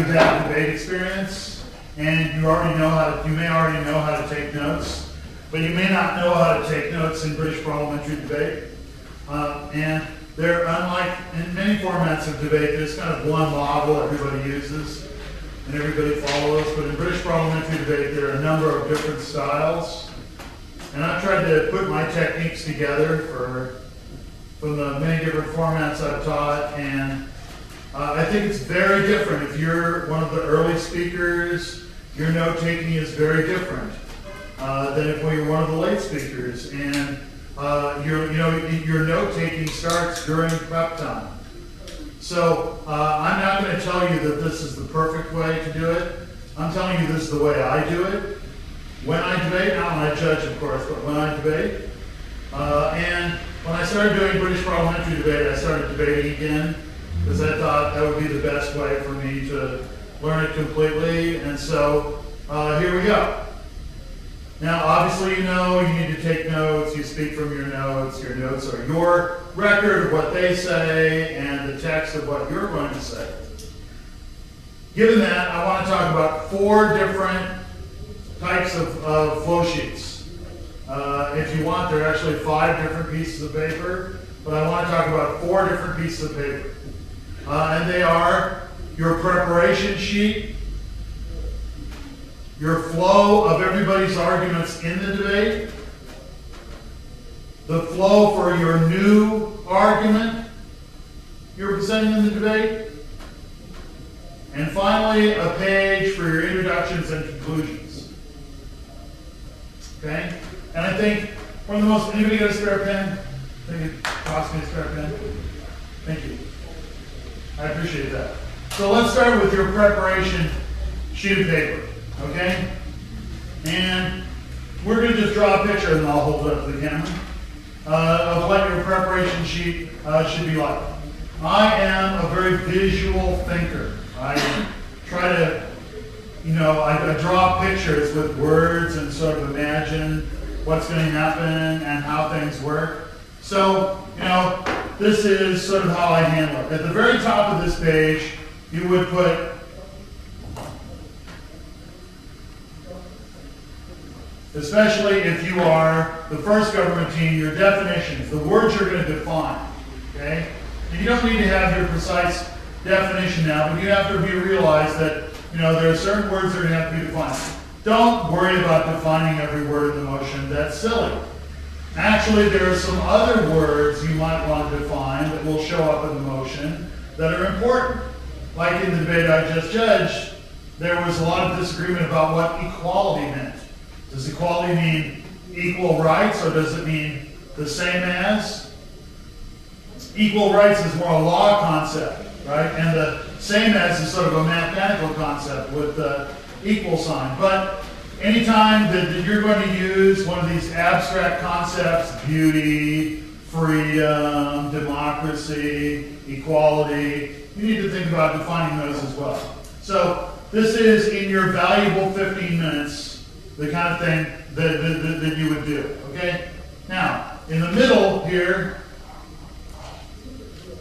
who've had debate experience, and you may already know how to take notes, but you may not know how to take notes in British parliamentary debate. And they're unlike in many formats of debate. There's kind of one model everybody uses and everybody follows, but in British parliamentary debate there are a number of different styles, and I've tried to put my techniques together from the many different formats I've taught, and I think it's very different. If you're one of the early speakers, your note-taking is very different than if you're one of the late speakers, and your note-taking starts during prep time. So I'm not going to tell you that this is the perfect way to do it. I'm telling you this is the way I do it. When I debate, not when I judge, of course, but when I debate. And when I started doing British parliamentary debate, I started debating again because I thought that would be the best way for me to learn it completely. And so here we go. Now, obviously, you know you need to take notes. You speak from your notes. Your notes are your record of what they say and the text of what you're going to say. Given that, I want to talk about 4 different types of flow sheets. If you want, there are actually 5 different pieces of paper, but I want to talk about 4 different pieces of paper. And they are your preparation sheet, your flow of everybody's arguments in the debate, the flow for your new argument you're presenting in the debate, and finally a page for your introductions and conclusions. Okay? And I think one of the most, anybody got a spare pen? I think it cost me a spare pen. Thank you. I appreciate that. So let's start with your preparation sheet of paper. Okay? And we're going to just draw a picture, and I'll hold it up to the camera, of what your preparation sheet should be like. I am a very visual thinker. I try to, I draw pictures with words and sort of imagine what's going to happen and how things work. So, this is sort of how I handle it. At the very top of this page, you would put especially if you are the first government team, your definitions, the words you're going to define, okay? And you don't need to have your precise definition now, but you have to realize that, there are certain words that are going to have to be defined. Don't worry about defining every word in the motion. That's silly. Actually, there are some other words you might want to define that will show up in the motion that are important. Like in the debate I just judged, there was a lot of disagreement about what equality meant. Does equality mean equal rights, or does it mean the same as? Equal rights is more a law concept, right? And the same as is sort of a mathematical concept with the equal sign. But anytime that you're going to use one of these abstract concepts, beauty, freedom, democracy, equality, you need to think about defining those as well. So this is in your valuable 15 minutes, the kind of thing that you would do, okay? Now, in the middle here,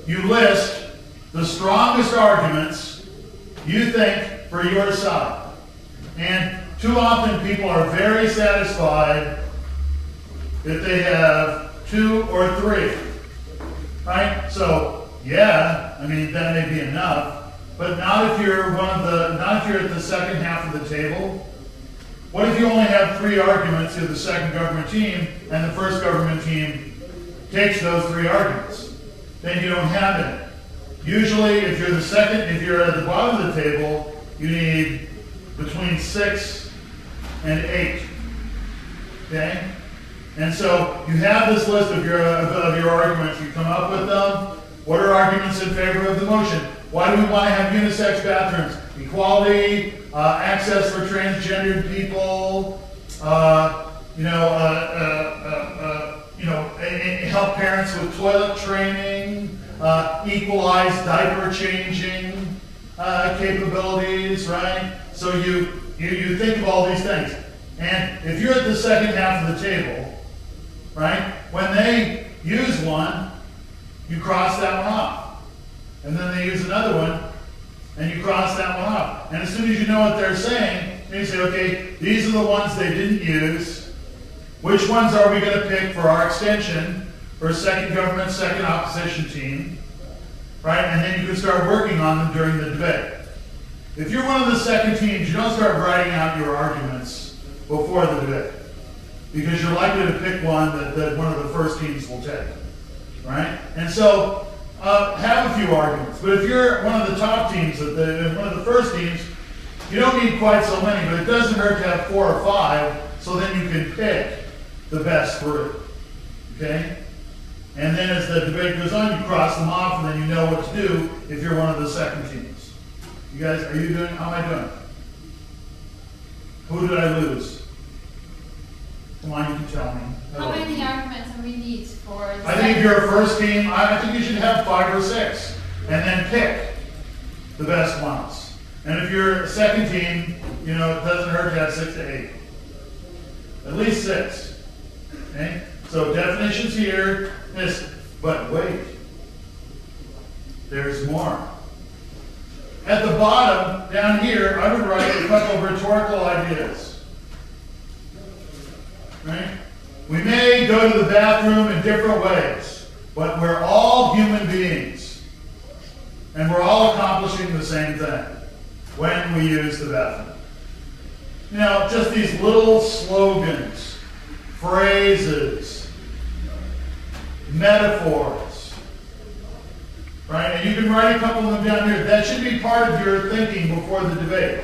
you list the strongest arguments you think for your side. And too often people are very satisfied if they have 2 or 3, right? So, yeah, I mean, that may be enough, but not if you're not if you're at the second half of the table. What if you only have 3 arguments to the second government team, and the first government team takes those 3 arguments? Then you don't have it. Usually, if you're at the bottom of the table, you need between 6 and 8. Okay? And so you have this list of your arguments. You come up with them. What are arguments in favor of the motion? Why do we want to have unisex bathrooms? Equality, access for transgendered people, help parents with toilet training, equalize diaper changing capabilities, right? So you think of all these things. And if you're at the second half of the table, right, when they use one, you cross that one off. And then they use another one, And you cross that one off. And as soon as you know what they're saying, then you say, okay, these are the ones they didn't use. Which ones are we going to pick for our extension for second government, second opposition team? Right? And then you can start working on them during the debate. If you're one of the second teams, you don't start writing out your arguments before the debate. Because you're likely to pick one that one of the first teams will take. Right? And so, have a few arguments. But if you're one of the top teams, one of the first teams, you don't need quite so many, but it doesn't hurt to have 4 or 5, so then you can pick the best 3. Okay? And then as the debate goes on, you cross them off, and then you know what to do if you're one of the second teams. You guys, how am I doing? Who did I lose? Come on, you can tell me. How many arguments do we need for the I think if you're a first team, I think you should have 5 or 6, and then pick the best ones. And if you're a second team, it doesn't hurt to have 6 to 8. At least 6. Okay? So definitions here, but wait. There's more. At the bottom, down here, I would write a couple of rhetorical ideas. Right? We may go to the bathroom in different ways, but we're all human beings. And we're all accomplishing the same thing when we use the bathroom. Just these little slogans, phrases, metaphors. Right? And you can write a couple of them down here. That should be part of your thinking before the debate.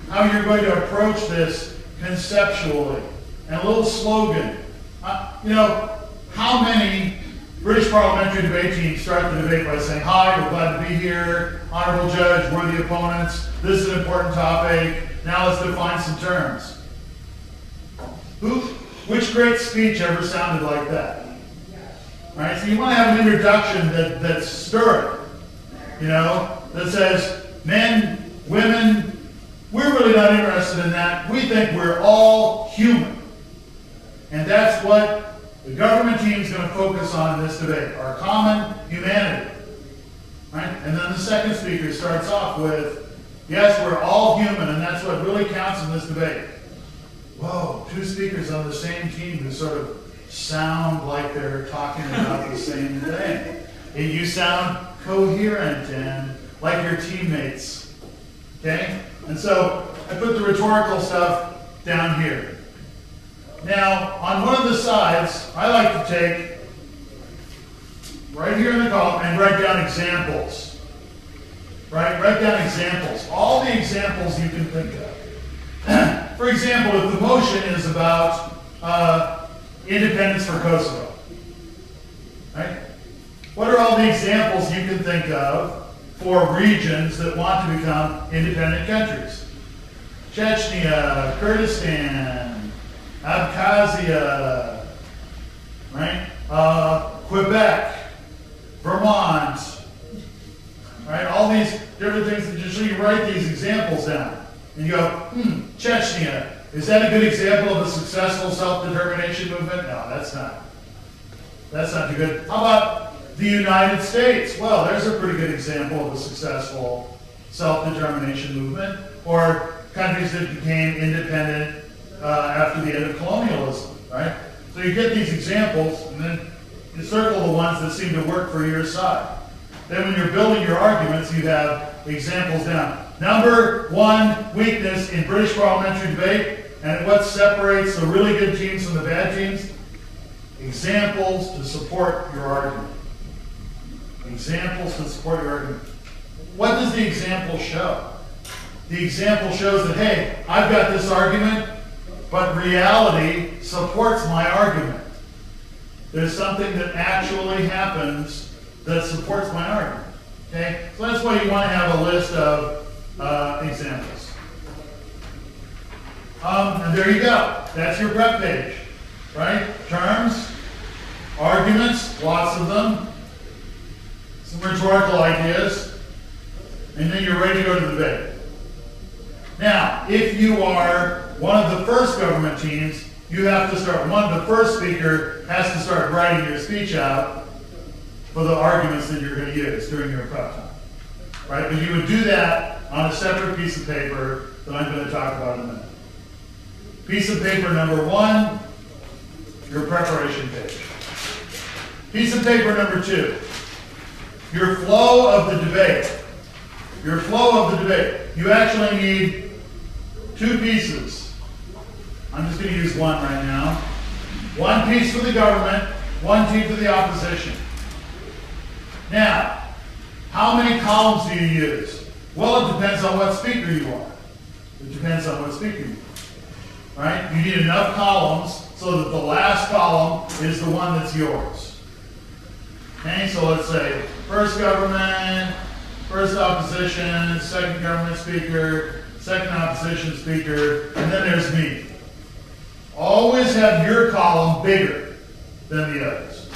How you're going to approach this conceptually. And a little slogan. How many British parliamentary debate teams start the debate by saying, hi, we're glad to be here, honorable judge, worthy opponents, this is an important topic, now let's define some terms. Which great speech ever sounded like that? Right? So you want to have an introduction that's stirring, that says, men, women, we're really not interested in that. We think we're all human. And that's what the government team is going to focus on in this debate, our common humanity. Right? And then the second speaker starts off with, yes, we're all human, and that's what really counts in this debate. Whoa, 2 speakers on the same team who sort of sound like they're talking about the same thing. And you sound coherent and like your teammates. Okay? And so I put the rhetorical stuff down here. Now, on one of the sides, I like to take, right here in the column, and write down examples. Right? Write down examples. All the examples you can think of. For example, if the motion is about independence for Kosovo, right? What are all the examples you can think of for regions that want to become independent countries? Chechnya, Kurdistan, Abkhazia, right? Quebec, Vermont, right? All these different things that just so you write these examples down. And you go, Chechnya, is that a good example of a successful self-determination movement? No, that's not. That's not too good. How about the United States? Well, there's a pretty good example of a successful self-determination movement. Or countries that became independent after the end of colonialism, right? So you get these examples, and then you circle the ones that seem to work for your side. Then when you're building your arguments, you have examples down. Number 1 weakness in British parliamentary debate, and what separates the really good teams from the bad teams? Examples to support your argument. Examples to support your argument. What does the example show? The example shows that, hey, I've got this argument, but reality supports my argument. There's something that actually happens that supports my argument. Okay? So that's why you want to have a list of examples. And there you go. That's your prep page. Right? Terms, arguments, lots of them, some rhetorical ideas, and then you're ready to go to the debate. Now, if you are one of the first government teams, you have to start, the first speaker has to start writing your speech out for the arguments that you're going to use during your prep time. Right? But you would do that on a separate piece of paper that I'm going to talk about in a minute. Piece of paper number 1, your preparation page. Piece of paper number 2, your flow of the debate. Your flow of the debate. You actually need 2 pieces. I'm just going to use one right now. 1 piece for the government, 1 piece for the opposition. Now, how many columns do you use? Well, it depends on what speaker you are. It depends on what speaker you are. Right? You need enough columns so that the last column is the one that's yours. Okay, so let's say first government, first opposition, second government speaker, second opposition speaker, and then there's me. Always have your column bigger than the others.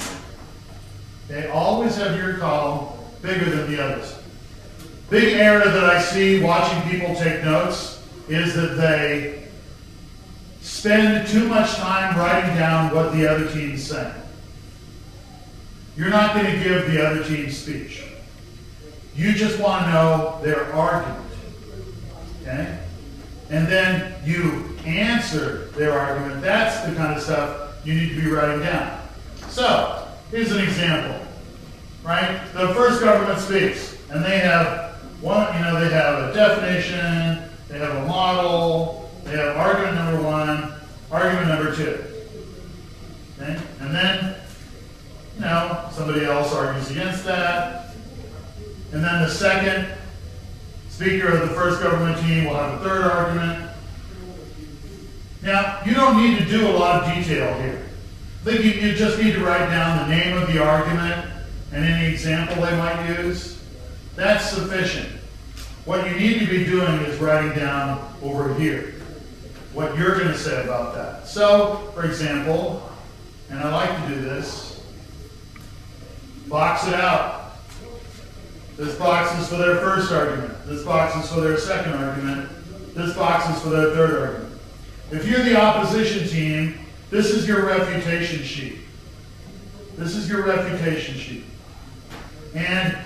Okay, always have your column bigger than the others. Big error that I see watching people take notes is that they spend too much time writing down what the other team's saying. You're not going to give the other team's speech. You just want to know their argument. Okay? And then you answer their argument. That's the kind of stuff you need to be writing down. So, here's an example. Right? The first government speaks, and they have one, they have a definition, they have a model, they have argument number 1, argument number 2. Okay? And then, somebody else argues against that. And then the second speaker of the first government team will have a third argument. Now, you don't need to do a lot of detail here. I think you just need to write down the name of the argument and any example they might use. That's sufficient. What you need to be doing is writing down over here what you're going to say about that. So, for example, and I like to do this, box it out. This box is for their first argument. This box is for their second argument. This box is for their third argument. If you're the opposition team, this is your refutation sheet. This is your refutation sheet. And,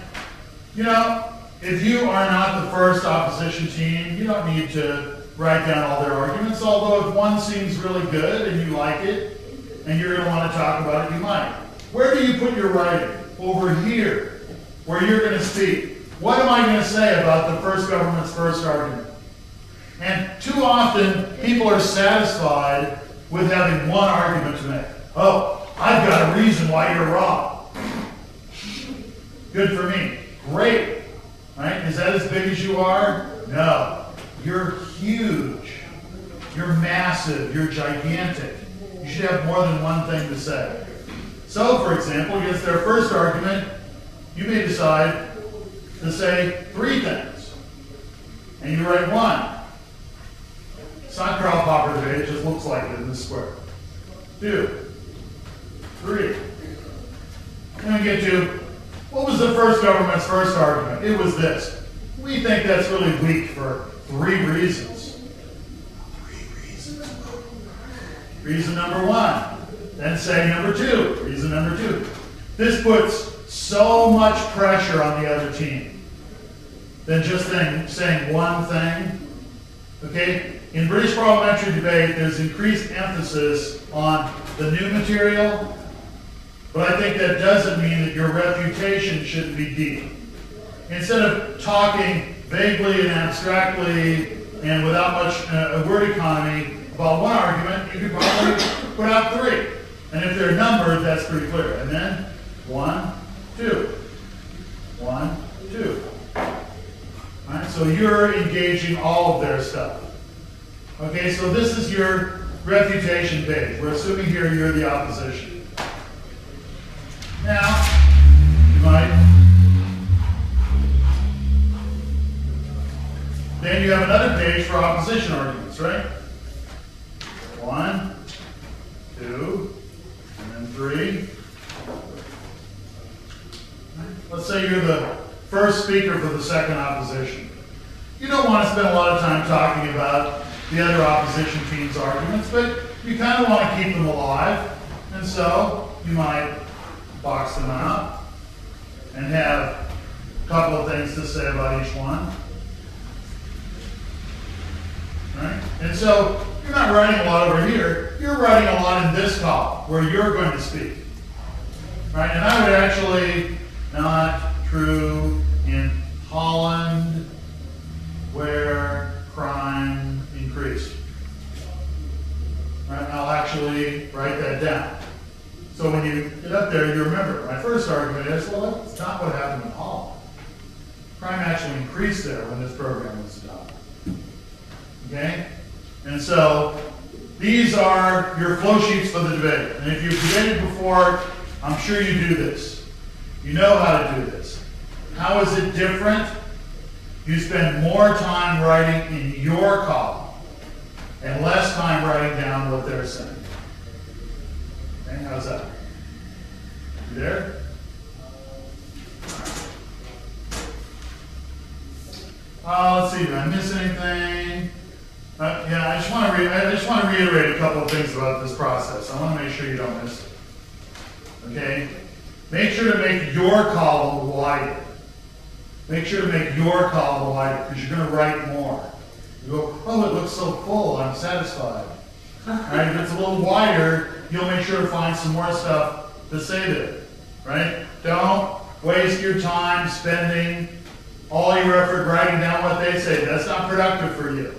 if you are not the first opposition team, you don't need to write down all their arguments, although if one seems really good and you like it, and you're going to want to talk about it, you might. Where do you put your writing? Over here, where you're going to speak. What am I going to say about the first government's first argument? And too often, people are satisfied with having one argument to make. Oh, I've got a reason why you're wrong. Good for me. Great. Right? Is that as big as you are? No. You're huge. You're massive. You're gigantic. You should have more than one thing to say. So, for example, against their first argument, you may decide to say 3 things. And you write 1. It's not Karl Popper today, it just looks like it in this square. 2, 3. Then we get to, what was the first government's first argument? It was this. We think that's really weak for 3 reasons. 3 reasons. Reason number 1. Then say number 2. Reason number 2. This puts so much pressure on the other team than just saying one thing. Okay? In British parliamentary debate, there's increased emphasis on the new material, but I think that doesn't mean that your refutation shouldn't be deep. Instead of talking vaguely and abstractly and without much word economy about one argument, you could probably put out 3. And if they're numbered, that's pretty clear. And then 1, 2. 1, 2. All right, so you're engaging all of their stuff. Okay, so this is your refutation page. We're assuming here you're the opposition. Now, you might. Then you have another page for opposition arguments, right? 1, 2, and then 3. Let's say you're the first speaker for the second opposition. You don't want to spend a lot of time talking about the other opposition team's arguments, but you kind of want to keep them alive. And so you might box them out and have a couple of things to say about each one. Right? And so you're not writing a lot over here. You're writing a lot in this column where you're going to speak. Right? And I would actually, not true in Holland where crime increased. Right? I'll actually write that down. So when you get up there, you remember, my first argument is, well, that's not what happened in Holland. Crime actually increased there when this program was adopted. Okay? And so these are your flow sheets for the debate. And if you've debated before, I'm sure you do this. You know how to do this. How is it different? You spend more time writing in your column and less time writing down what they're saying. Okay, how's that? You there? Let's see, did I miss anything? Yeah, I just want to reiterate a couple of things about this process. I want to make sure you don't miss it. Okay? Make sure to make your column wider. Make sure to make your column wider because you're going to write more. You go, oh, it looks so full, I'm satisfied. Right? If it's a little wider, you'll make sure to find some more stuff to say there. Right? Don't waste your time spending all your effort writing down what they say. That's not productive for you.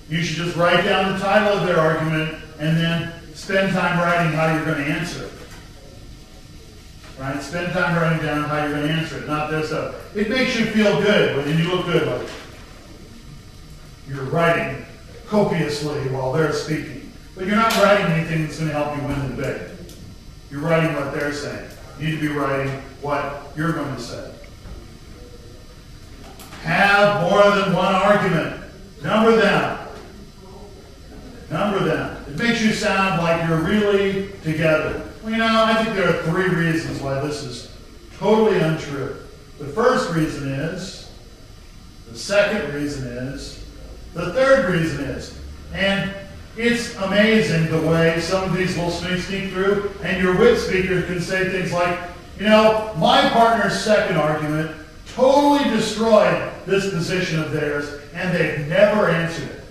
You should just write down the title of their argument and then spend time writing how you're going to answer it. Right? Spend time writing down how you're going to answer it, not their stuff. It makes you feel good when you look good, like you're writing copiously while they're speaking. But you're not writing anything that's going to help you win the debate. You're writing what they're saying. You need to be writing what you're going to say. Have more than one argument. Number them. Number them. It makes you sound like you're really together. Well, you know, I think there are 3 reasons why this is totally untrue. The first reason is, the second reason is, the third reason is, and it's amazing the way some of these will sneak through, and your wit speaker can say things like, you know, my partner's second argument totally destroyed this position of theirs, and they've never answered it.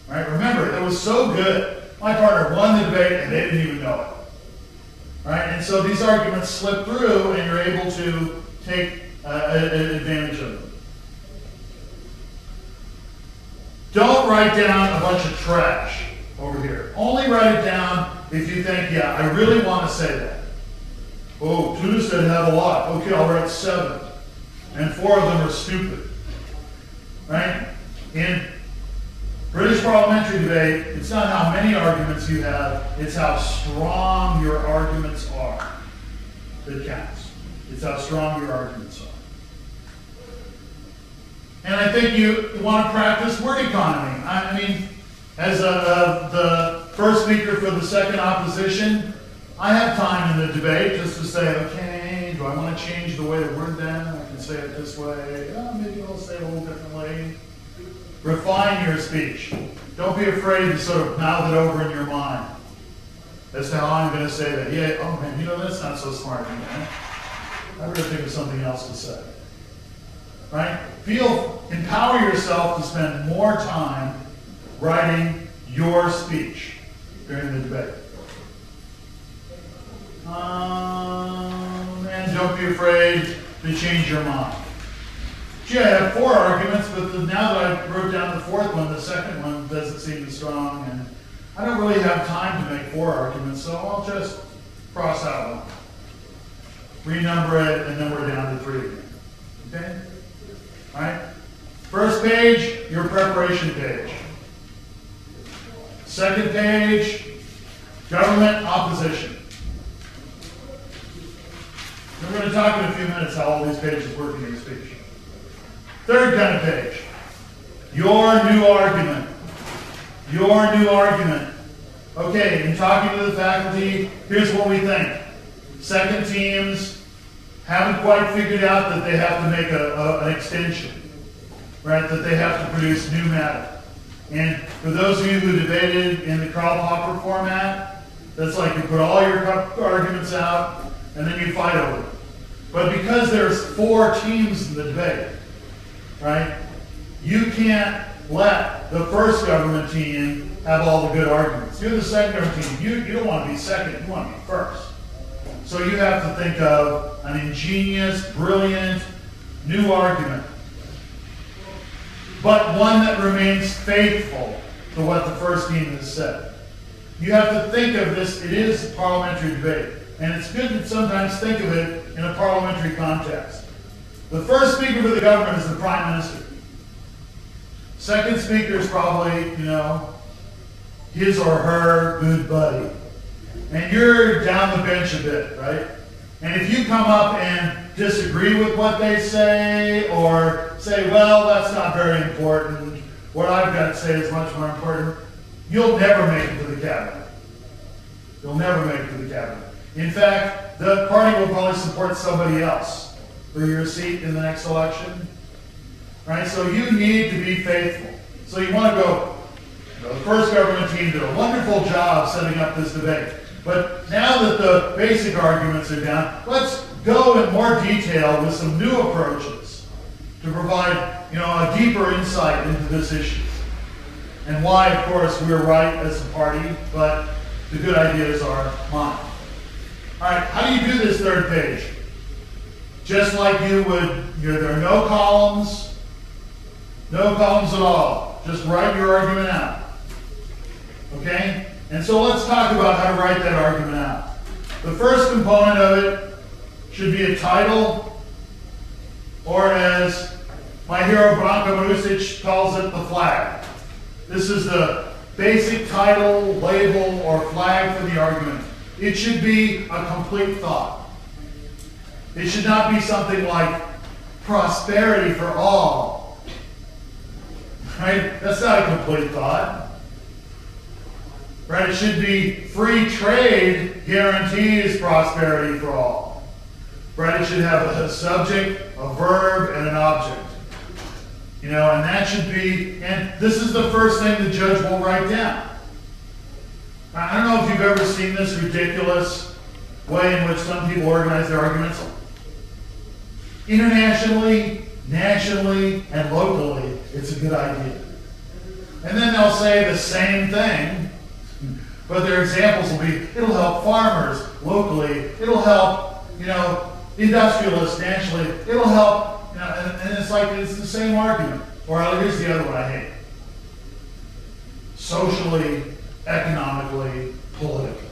Right? Remember, it was so good. My partner won the debate, and they didn't even know it. Right? And so these arguments slip through, and you're able to take advantage of them. Don't write down a bunch of trash over here. Only write it down if you think, yeah, I really want to say that. Oh, Tunis said have a lot. Okay, I'll write 7. And 4 of them are stupid. Right? In British parliamentary debate, it's not how many arguments you have, it's how strong your arguments are that counts. It's how strong your arguments are. And I think you want to practice word economy. I mean, as the first speaker for the second opposition, I have time in the debate just to say, okay, do I want to change the way to word them? I can say it this way. Oh, maybe I'll say it a little differently. Refine your speech. Don't be afraid to sort of mouth it over in your mind as to how I'm going to say that. Yeah, oh man, you know, that's not so smart, man. I better think of something else to say. Right? Empower yourself to spend more time writing your speech during the debate. And don't be afraid to change your mind. Gee, I have 4 arguments, but now that I wrote down the 4th one, the second one doesn't seem as strong, and I don't really have time to make 4 arguments, so I'll just cross out one. Renumber it, and then we're down to 3 again. Okay? All right? First page, your preparation page. Second page, government opposition. We're going to talk in a few minutes how all these pages work in your speech. Third kind of page, your new argument. Your new argument. Okay, in talking to the faculty, here's what we think. Second teams haven't quite figured out that they have to make an extension, right? That they have to produce new matter. And for those of you who debated in the Karl Popper format, that's like you put all your arguments out and then you fight over them. But because there's 4 teams in the debate, right? You can't let the first government team have all the good arguments. You're the second government team. You don't want to be second, you want to be first. So you have to think of an ingenious, brilliant, new argument, but one that remains faithful to what the first team has said. You have to think of this, it is a parliamentary debate, and it's good to sometimes think of it in a parliamentary context. The first speaker for the government is the Prime Minister. Second speaker is probably, his or her good buddy. And you're down the bench a bit, right? And if you come up and disagree with what they say, or say, well, that's not very important, what I've got to say is much more important, you'll never make it to the cabinet. You'll never make it to the cabinet. In fact, the party will probably support somebody else for your seat in the next election. Right? So you need to be faithful. So you want to go, the first government team did a wonderful job setting up this debate. But now that the basic arguments are down, let's go in more detail with some new approaches to provide, a deeper insight into this issue. And why, of course, we're right as a party, but the good ideas are mine. All right, how do you do this third page? Just like you would, there are no columns at all. Just write your argument out. Okay? And so let's talk about how to write that argument out. The first component of it should be a title, or as my hero Branko Marusic calls it, the flag. This is the basic title, label, or flag for the argument. It should be a complete thought. It should not be something like prosperity for all. Right? That's not a complete thought. Right? It should be free trade guarantees prosperity for all. Right? It should have a subject, a verb, and an object. And that should be, and this is the first thing the judge will write down. I don't know if you've ever seen this ridiculous way in which some people organize their arguments. Internationally, nationally, and locally, it's a good idea. And then they'll say the same thing, but their examples will be, it'll help farmers locally, it'll help, industrialists nationally, it'll help, and it's like, it's the same argument. Or here's the other one I hate. Socially, economically, politically.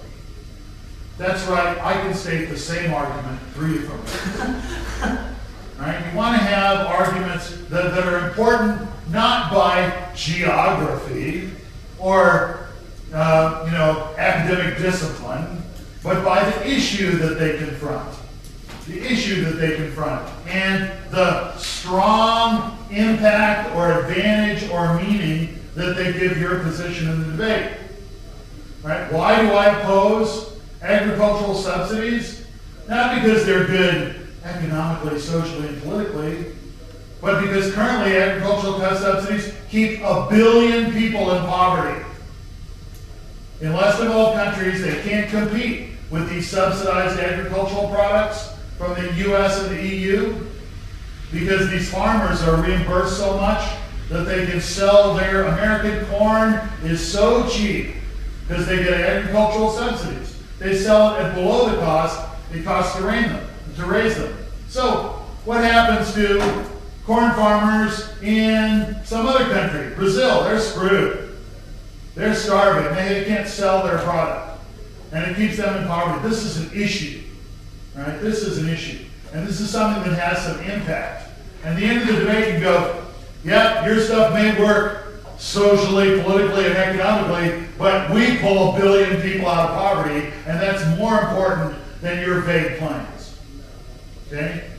That's right, I can state the same argument 3 different ways. Right? You want to have arguments that are important not by geography or academic discipline, but by the issue that they confront. The issue that they confront and the strong impact or advantage or meaning that they give your position in the debate. Right? Why do I oppose agricultural subsidies? Not because they're good economically, socially, and politically, but because currently agricultural subsidies keep 1 billion people in poverty. In less developed countries, they can't compete with these subsidized agricultural products from the US and the EU because these farmers are reimbursed so much that they can sell their American corn is so cheap because they get agricultural subsidies. They sell it at below the cost it costs to raise them. So what happens to corn farmers in some other country? Brazil, they're screwed. They're starving. They can't sell their product. And it keeps them in poverty. This is an issue. Right? This is an issue. And this is something that has some impact. And at the end of the debate, you can go, yeah, your stuff may work socially, politically, and economically, but we pull 1 billion people out of poverty, and that's more important than your vague claims. Okay?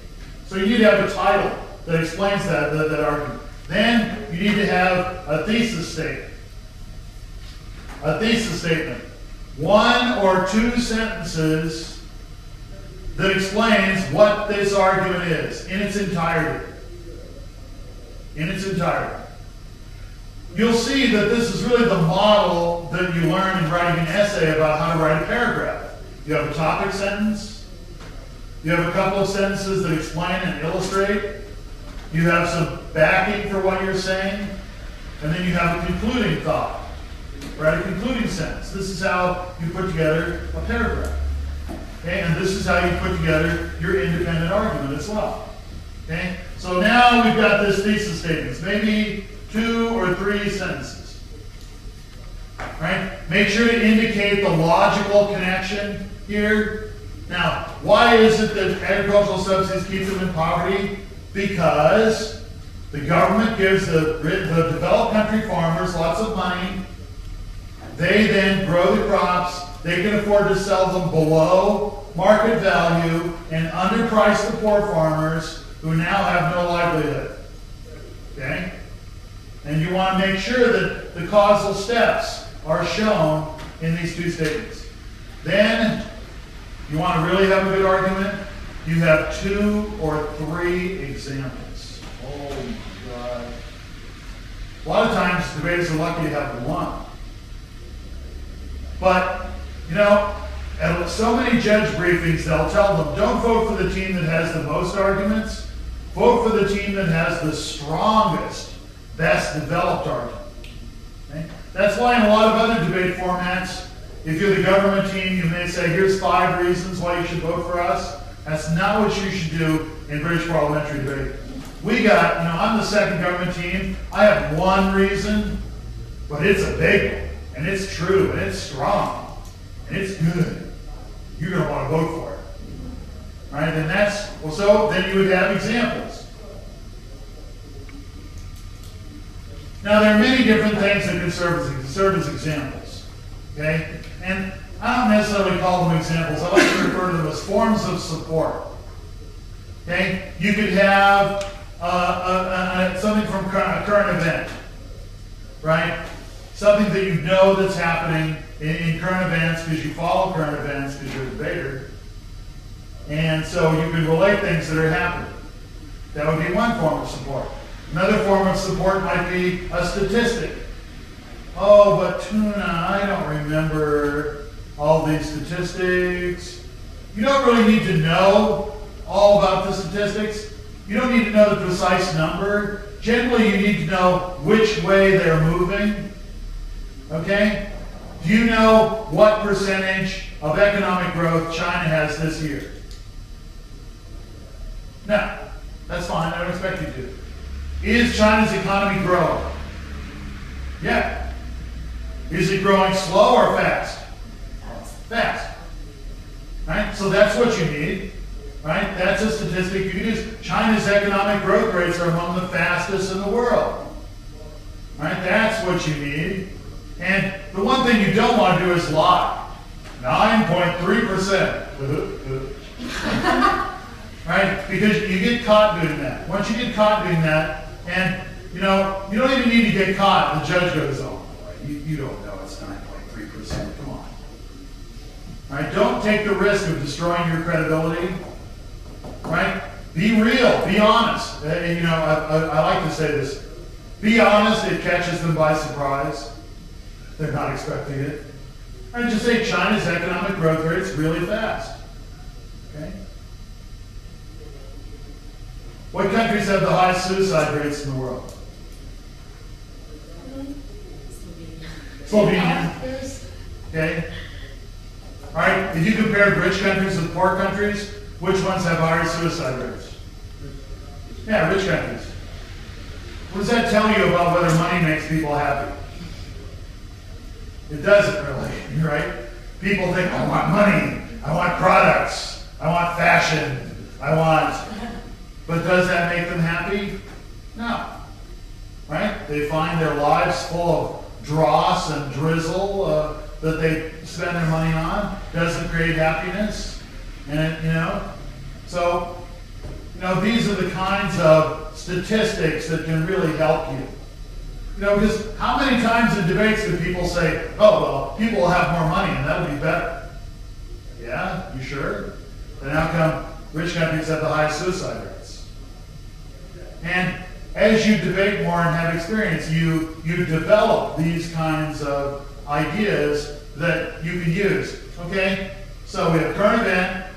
So you need to have a title that explains that argument. Then you need to have a thesis statement. A thesis statement. 1 or 2 sentences that explains what this argument is in its entirety. In its entirety. You'll see that this is really the model that you learn in writing an essay about how to write a paragraph. You have a topic sentence. You have a couple of sentences that explain and illustrate. You have some backing for what you're saying. And then you have a concluding thought, right? A concluding sentence. This is how you put together a paragraph. Okay? And this is how you put together your independent argument as well. Okay? So now we've got this thesis statements, maybe 2 or 3 sentences. Right? Make sure to indicate the logical connection here. Now, why is it that agricultural subsidies keep them in poverty? Because the government gives the developed country farmers lots of money. They then grow the crops. They can afford to sell them below market value and underprice the poor farmers who now have no livelihood. Okay? And you want to make sure that the causal steps are shown in these 2 statements. Then, you want to really have a good argument, you have 2 or 3 examples. Oh my God. A lot of times, debaters are lucky to have 1. But, you know, at so many judge briefings, they'll tell them, don't vote for the team that has the most arguments. Vote for the team that has the strongest, best developed argument. Okay? That's why in a lot of other debate formats, if you're the government team, you may say, here's 5 reasons why you should vote for us. That's not what you should do in British parliamentary debate. We got, I'm the second government team. I have 1 reason, but it's a big one, and it's true, and it's strong, and it's good. You're going to want to vote for it. Right? And then you would have examples. Now, there are many different things that can serve as examples. Okay? And I don't necessarily call them examples. I like to refer to them as forms of support. Okay? You could have something from a current event. Right? Something that you know that's happening in current events because you follow current events because you're a debater. And so you can relate things that are happening. That would be one form of support. Another form of support might be a statistic. Oh, but Tuna, I don't remember all these statistics. You don't really need to know all about the statistics. You don't need to know the precise number. Generally, you need to know which way they're moving. Okay? Do you know what percentage of economic growth China has this year? No. That's fine. I don't expect you to. Is China's economy growing? Yeah. Is it growing slow or fast? Fast. Right? So that's what you need. Right? That's a statistic you can use. China's economic growth rates are among the fastest in the world. Right? That's what you need. And the one thing you don't want to do is lie. 9.3%. Right? Because you get caught doing that. Once you get caught doing that, and you don't even need to get caught, the judge goes, oh, you don't know it's 9.3%. Come on. Right? Don't take the risk of destroying your credibility. Right? Be real. Be honest. I like to say this. Be honest, it catches them by surprise. They're not expecting it. And just say China's economic growth rate is really fast. Okay? What countries have the highest suicide rates in the world? Slovenia. Okay? All right, if you compare rich countries with poor countries, which ones have higher suicide rates? Yeah, rich countries. What does that tell you about whether money makes people happy? It doesn't really, right? People think, I want money, I want products, I want fashion, but does that make them happy? No. Right? They find their lives full of dross and drizzle that they spend their money on. Doesn't create happiness. And, so, these are the kinds of statistics that can really help you. Because how many times in debates do people say, oh, well, people will have more money and that'll be better? Yeah, you sure? Then how come rich countries have the highest suicide rates? And as you debate more and have experience, you develop these kinds of ideas that you can use. Okay? So we have current event,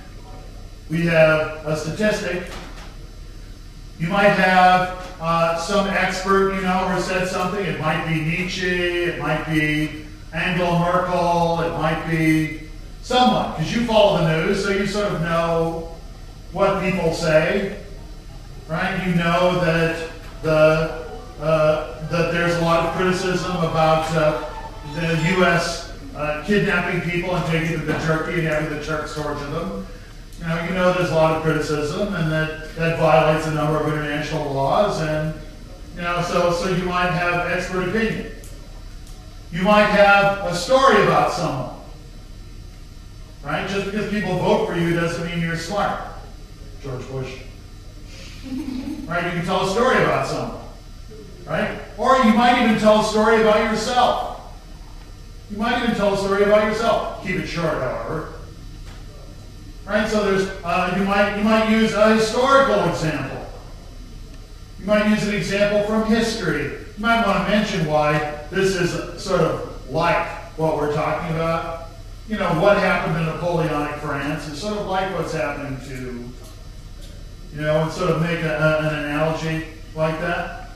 we have a statistic, you might have some expert, you know, who said something. It might be Nietzsche, it might be Angela Merkel, it might be someone, because you follow the news, so you sort of know what people say, right? You know that that there's a lot of criticism about the U.S. Kidnapping people and taking them to Turkey and having the Turks torture them. You know there's a lot of criticism, and that violates a number of international laws, and so you might have expert opinion. You might have a story about someone, right? Just because people vote for you doesn't mean you're smart. George Bush. Right? You can tell a story about someone, right? Or you might even tell a story about yourself. You might even tell a story about yourself. Keep it short, however. Right? So there's you might use a historical example. You might use an example from history. You might want to mention why this is sort of like what we're talking about. You know, what happened in Napoleonic France is sort of like what's happening to, and sort of make an analogy like that.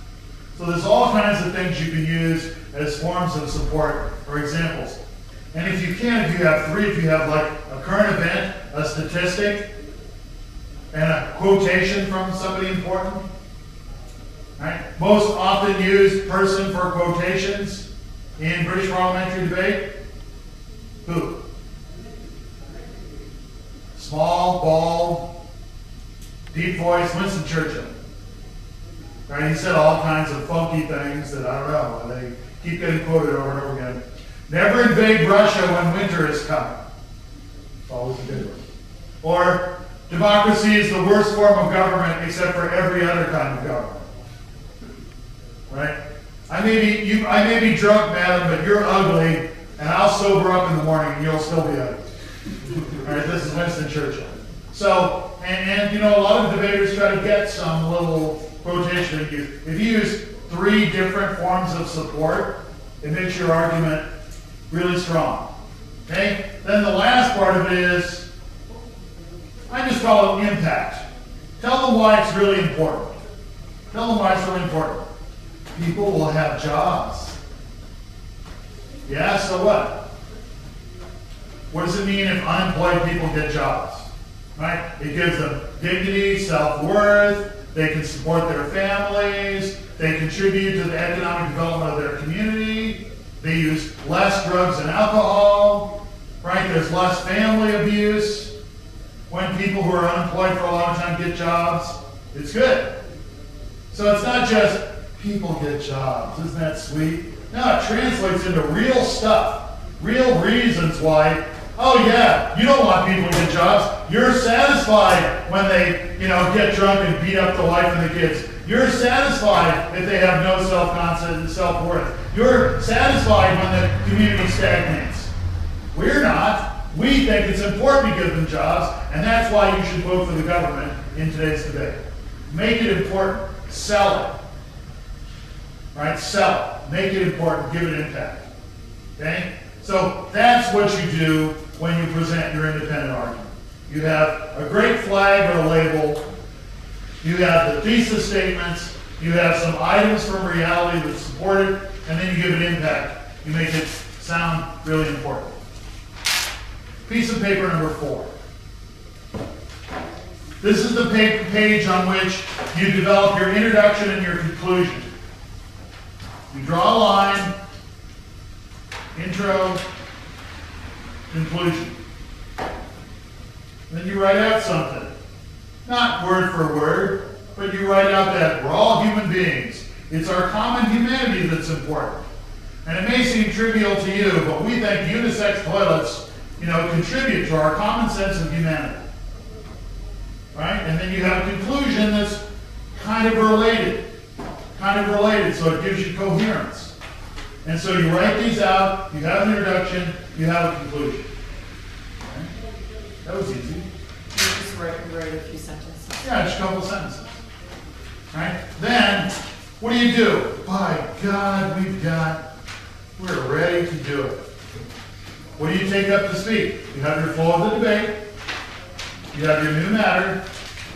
So there's all kinds of things you can use as forms of support or examples. And if you can, if you have three, if you have like a current event, a statistic, and a quotation from somebody important, right? Most often used person for quotations in British parliamentary debate, who? Small, bald, deep voice, Winston Churchill. Right? He said all kinds of funky things that I don't know, they keep getting quoted over and over again. Never invade Russia when winter is coming. It's always a good one. Or, democracy is the worst form of government except for every other kind of government. Right? I may be drunk, madam, but you're ugly, and I'll sober up in the morning and you'll still be ugly. Right? This is Winston Churchill. So, and a lot of debaters try to get some little quotation. If you use three different forms of support, it makes your argument really strong. Okay? Then the last part of it is, I just call it impact. Tell them why it's really important. Tell them why it's really important. People will have jobs. Yeah, so what? What does it mean if unemployed people get jobs? Right? It gives them dignity, self-worth, they can support their families, they contribute to the economic development of their community, they use less drugs and alcohol, right? There's less family abuse. When people who are unemployed for a long time get jobs, it's good. So it's not just people get jobs. Isn't that sweet? No, it translates into real stuff, real reasons why. Oh yeah, you don't want people to get jobs. You're satisfied when they, get drunk and beat up the wife and the kids. You're satisfied if they have no self-concept and self-worth. You're satisfied when the community stagnates. We're not. We think it's important to give them jobs, and that's why you should vote for the government in today's debate. Make it important. Sell it. Right? Sell it. Make it important. Give it impact. Okay? So that's what you do when you present your independent argument. You have a great flag or a label. You have the thesis statements. You have some items from reality that support it, and then you give it impact. You make it sound really important. Piece of paper number 4. This is the page on which you develop your introduction and your conclusion. You draw a line, intro, conclusion. Then you write out something. Not word for word, but you write out that we're all human beings. It's our common humanity that's important. And it may seem trivial to you, but we think unisex toilets, contribute to our common sense of humanity. Right? And then you have a conclusion that's kind of related, so it gives you coherence. And so you write these out, you have an introduction, you have a conclusion. Okay? That was easy. You just write a few sentences. Yeah, just a couple sentences. Right? Then, what do? By God, we're ready to do it. What do you take up to speak? You have your flow of the debate, you have your new matter,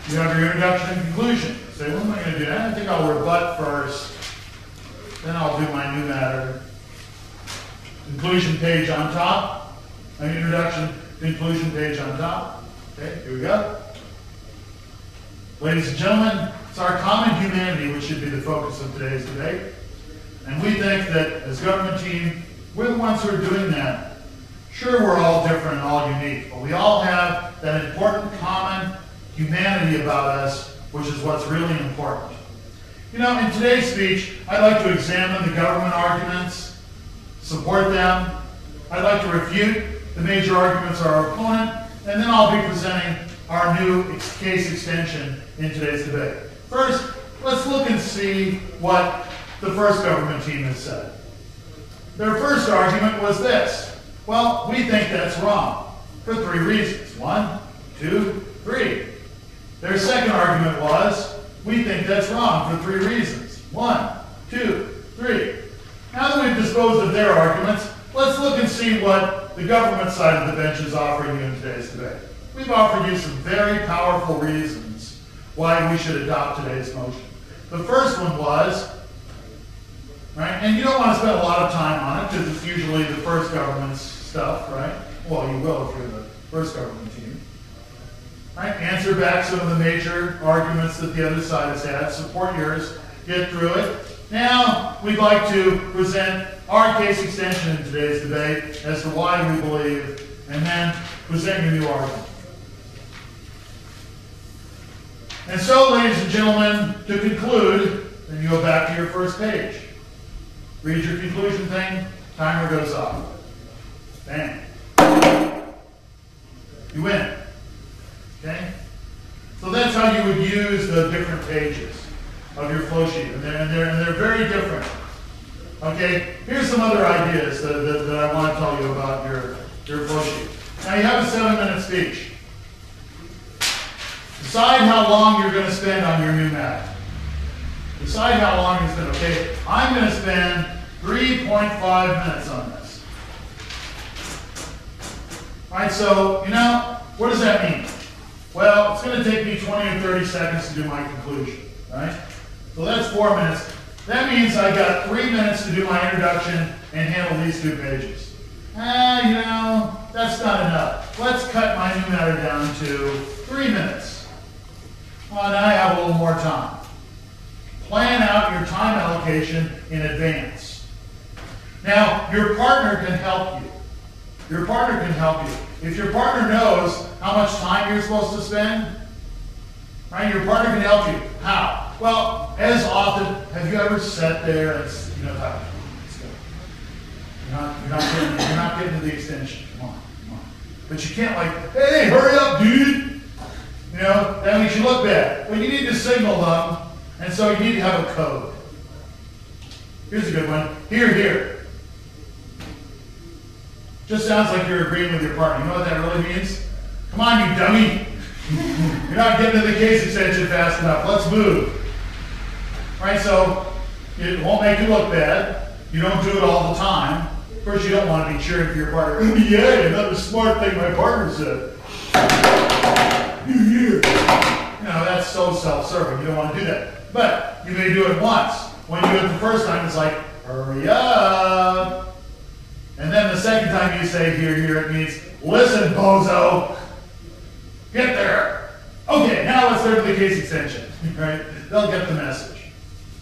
you have your introduction and conclusion. say, what am I going to do? I think I'll rebut first. Then I'll do my new matter. Conclusion page on top. An introduction, conclusion page on top. Okay, here we go. Ladies and gentlemen, it's our common humanity which should be the focus of today's debate. And we think that as government team, we're the ones who are doing that. Sure, we're all different and all unique, but we all have that important common humanity about us, which is what's really important. You know, in today's speech, I'd like to examine the government arguments, support them. I'd like to refute the major arguments of our opponent, and then I'll be presenting our new case extension in today's debate. First, let's look and see what the first government team has said. Their first argument was this. Well, we think that's wrong for 3 reasons. 1, 2, 3. Their second argument was, we think that's wrong for 3 reasons. 1, 2, 3. Now that we've disposed of their arguments, let's look and see what the government side of the bench is offering you in today's debate. We've offered you some very powerful reasons why we should adopt today's motion. The first one was, right, and you don't want to spend a lot of time on it because it's usually the first government's stuff, right? Well, you will if you're the first government team. Right? Answer back some of the major arguments that the other side has had. Support yours. Get through it. Now, we'd like to present our case extension in today's debate as to why we believe, and then present your new argument. And so, ladies and gentlemen, to conclude, then you go back to your first page. Read your conclusion thing, timer goes off. Bang. You win. Okay? So that's how you would use the different pages of your flow sheet. And they're very different. Okay? Here's some other ideas that I want to tell you about your flow sheet. Now you have a 7-minute speech. Decide how long you're going to spend on your new matter. Decide how long you're going to spend. Okay, I'm going to spend 3.5 minutes on this. All right, so, you know, what does that mean? Well, it's going to take me 20 or 30 seconds to do my conclusion, right? So that's 4 minutes. That means I got 3 minutes to do my introduction and handle these 2 pages. You know, that's not enough. Let's cut my new matter down to 3 minutes. Well, now I have a little more time. Plan out your time allocation in advance. Now, your partner can help you. Your partner can help you. If your partner knows how much time you're supposed to spend, right, your partner can help you. How? Well, as often, have you ever sat there and, you know, thought, let's go. You're not getting to the extension. Come on. But you can't like, hey, hurry up, dude. You know, that makes you look bad. Well, you need to signal them, and so you need to have a code. Here's a good one. Here. Just sounds like you're agreeing with your partner. You know what that really means? Come on, you dummy. You're not getting to the case extension fast enough. Let's move. Right, so it won't make you look bad. You don't do it all the time. First, you don't want to be cheering for your partner. Yeah, another smart thing my partner said. You know, that's so self-serving. You don't want to do that. But you may do it once. When you do it the first time, it's like, hurry up. And then the second time you say, here, it means, listen, bozo. Get there. Okay, now let's start the case extension. Right? They'll get the message.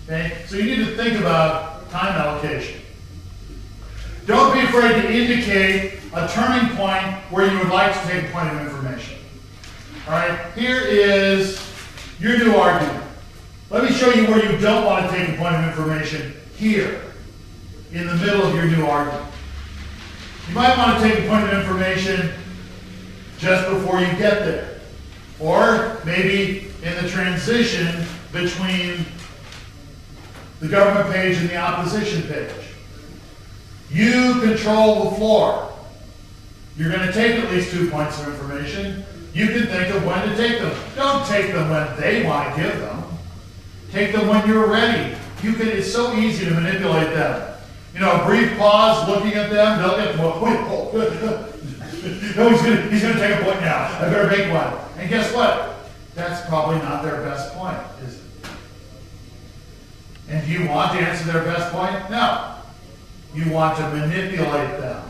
Okay? So you need to think about time allocation. Don't be afraid to indicate a turning point where you would like to take a point of information. All right, here is your new argument. Let me show you where you don't want to take a point of information here, in the middle of your new argument. You might want to take a point of information just before you get there, or maybe in the transition between the government page and the opposition page. You control the floor. You're going to take at least 2 points of information. You can think of when to take them. Don't take them when they want to give them. Take them when you're ready. It's so easy to manipulate them. You know, a brief pause, looking at them, they'll get, well, wait, no, he's going to take a point now. I better make one. And guess what? That's probably not their best point, is it? And do you want to answer their best point? No. You want to manipulate them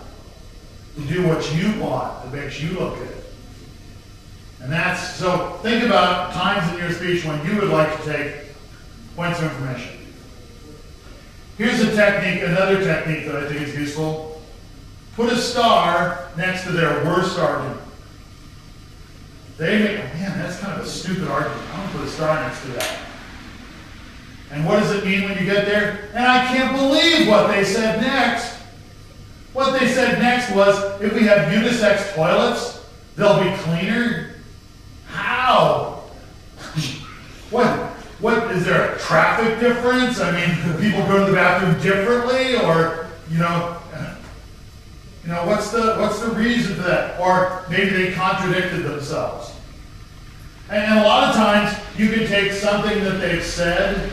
to do what you want that makes you look good. And that's, so think about times in your speech when you would like to take points of information. Here's a technique, another technique that I think is useful. Put a star next to their worst argument. They make, oh man, that's kind of a stupid argument. I'm going to put a star next to that. And what does it mean when you get there? And I can't believe what they said next. What they said next was, if we have unisex toilets, they'll be cleaner. How? What, is there a traffic difference? I mean, do people go to the bathroom differently? Or, what's the reason for that? Or maybe they contradicted themselves. And a lot of times, you can take something that they've said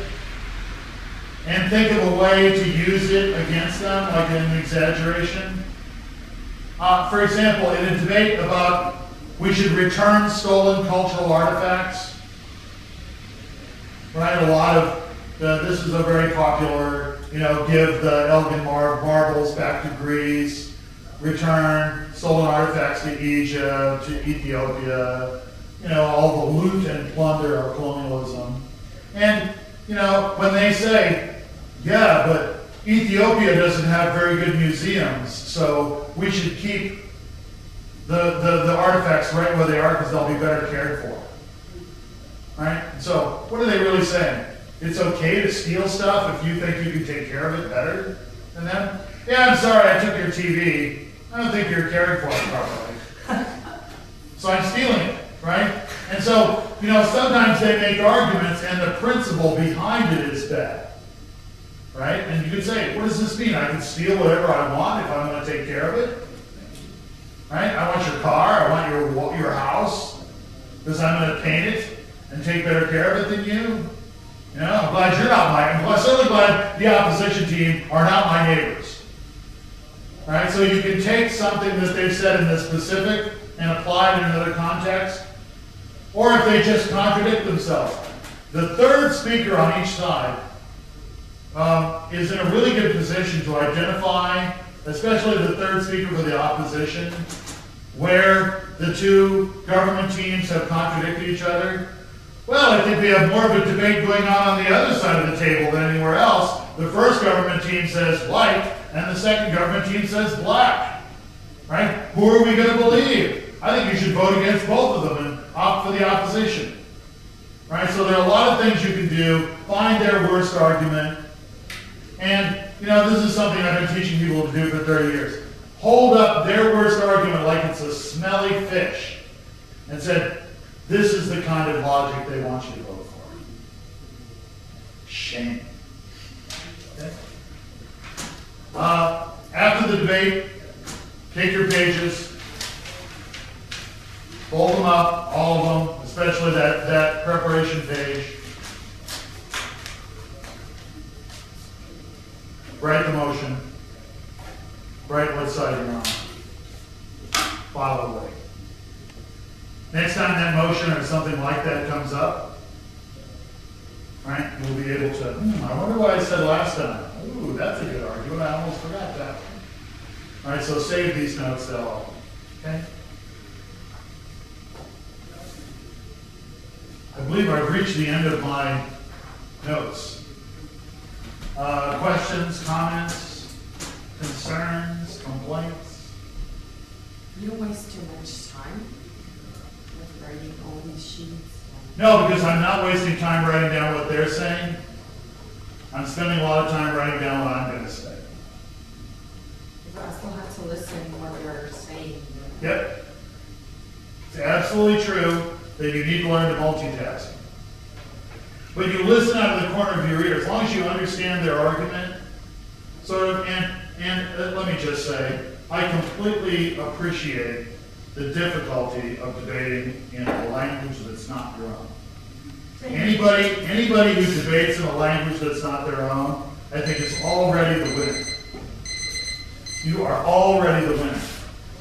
and think of a way to use it against them, like an exaggeration. For example, in a debate about we should return stolen cultural artifacts, right? A lot of, this is a very popular, give the Elgin marbles back to Greece, return stolen artifacts to Egypt, to Ethiopia, all the loot and plunder of colonialism. And, when they say, yeah, but Ethiopia doesn't have very good museums, so we should keep the artifacts right where they are because they'll be better cared for. Right? So, what are they really saying? It's okay to steal stuff if you think you can take care of it better than them? Yeah, I'm sorry, I took your TV. I don't think you're caring for it properly. So I'm stealing it, right? And so, sometimes they make arguments and the principle behind it is bad. Right? And you could say, what does this mean? I can steal whatever I want if I'm going to take care of it? Right? I want your car, I want your house, because I'm going to paint it and take better care of it than you. I'm glad you're not I'm certainly glad the opposition team are not my neighbors. Right? So you can take something that they've said in this specific and apply it in another context, or if they just contradict themselves. The third speaker on each side is in a really good position to identify, especially the third speaker for the opposition, where the two government teams have contradicted each other. Well, I think we have more of a debate going on the other side of the table than anywhere else. The first government team says white, and the second government team says black. Right? Who are we going to believe? I think you should vote against both of them and opt for the opposition. Right? So there are a lot of things you can do. Find their worst argument. And, this is something I've been teaching people to do for 30 years. Hold up their worst argument like it's a smelly fish and said, this is the kind of logic they want you to vote for. Shame. Okay. After the debate, take your pages, fold them up, all of them, especially that preparation page. Write the motion. Write what side you're on. File it away. Next time that motion or something like that comes up, right, you'll be able to, I wonder what I said last time. Ooh, that's a good argument. I almost forgot that one. All right, so save these notes though. Okay? I believe I've reached the end of my notes. Questions, comments, concerns, complaints? You don't waste too much time with writing all these sheets. No, because I'm not wasting time writing down what they're saying. I'm spending a lot of time writing down what I'm going to say. Because I still have to listen to what they're saying. Yep. It's absolutely true that you need to learn to multitask. But you listen out of the corner of your ear, as long as you understand their argument. And let me just say, I completely appreciate the difficulty of debating in a language that's not your own. Anybody who debates in a language that's not their own, I think is already the winner. You are already the winner.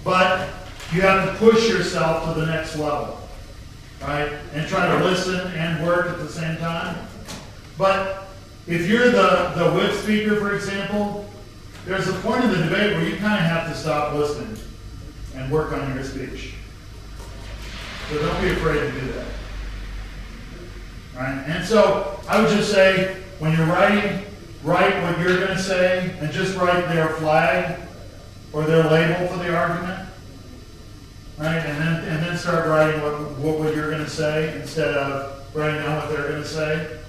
But you have to push yourself to the next level. Right? And try to listen and work at the same time. But if you're the whip speaker, for example, there's a point in the debate where you kind of have to stop listening and work on your speech. So don't be afraid to do that. Right? And so I would just say, when you're writing, write what you're going to say, and just write their flag or their label for the argument. Right? And then start writing what you're going to say instead of writing down what they're going to say.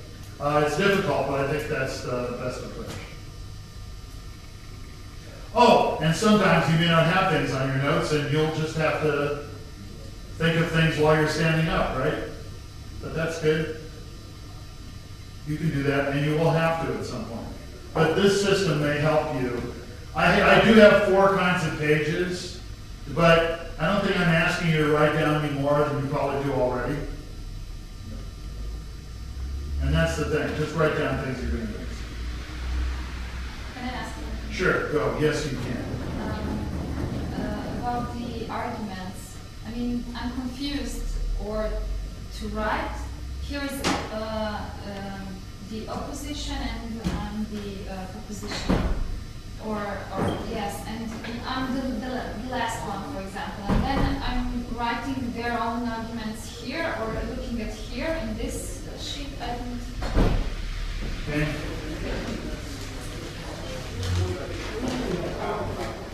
It's difficult, but I think that's the best approach. Oh, and sometimes you may not have things on your notes, and you'll just have to think of things while you're standing up, right? But that's good. You can do that, and you will have to at some point. But this system may help you. I do have 4 kinds of pages, but I don't think I'm asking you to write down any more than you probably do already. And that's the thing. Just write down things you're going to do. Can I ask you? Sure, go. Yes, you can. About the arguments. I mean, I'm confused. Or to write, here is the opposition and the proposition. Or yes, and I'm the last one, for example. And then I'm writing their own arguments here, or looking at here in this sheet. I don't. Okay.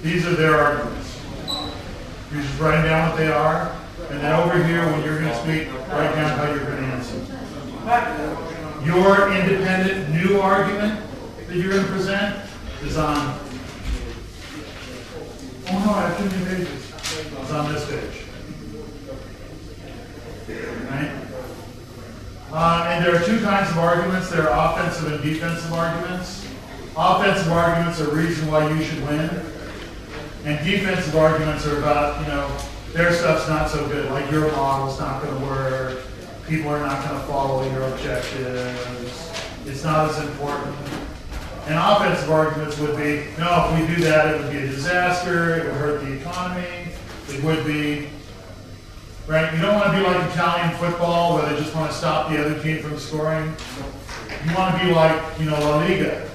These are their arguments. You're just writing down what they are, and then over here, when you're going to speak, write down how you're going to answer. Your independent new argument that you're going to present is on. Oh no, I have too many pages. It's on this page. Right? And there are 2 kinds of arguments. There are offensive and defensive arguments. Offensive arguments are a reason why you should win. And defensive arguments are about, their stuff's not so good. Like your model's not going to work. People are not going to follow your objectives. It's not as important. And offensive arguments would be, no, if we do that, it would be a disaster. It would hurt the economy. It would be, right? You don't want to be like Italian football where they just want to stop the other team from scoring. You want to be like, La Liga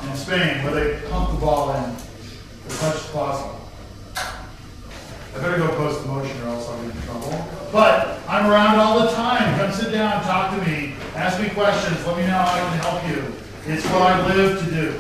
in Spain where they pump the ball in as much as possible. I better go post the motion or else I'll get in trouble. But I'm around all the time. Come sit down, talk to me, ask me questions, let me know how I can help you. It's what I live to do.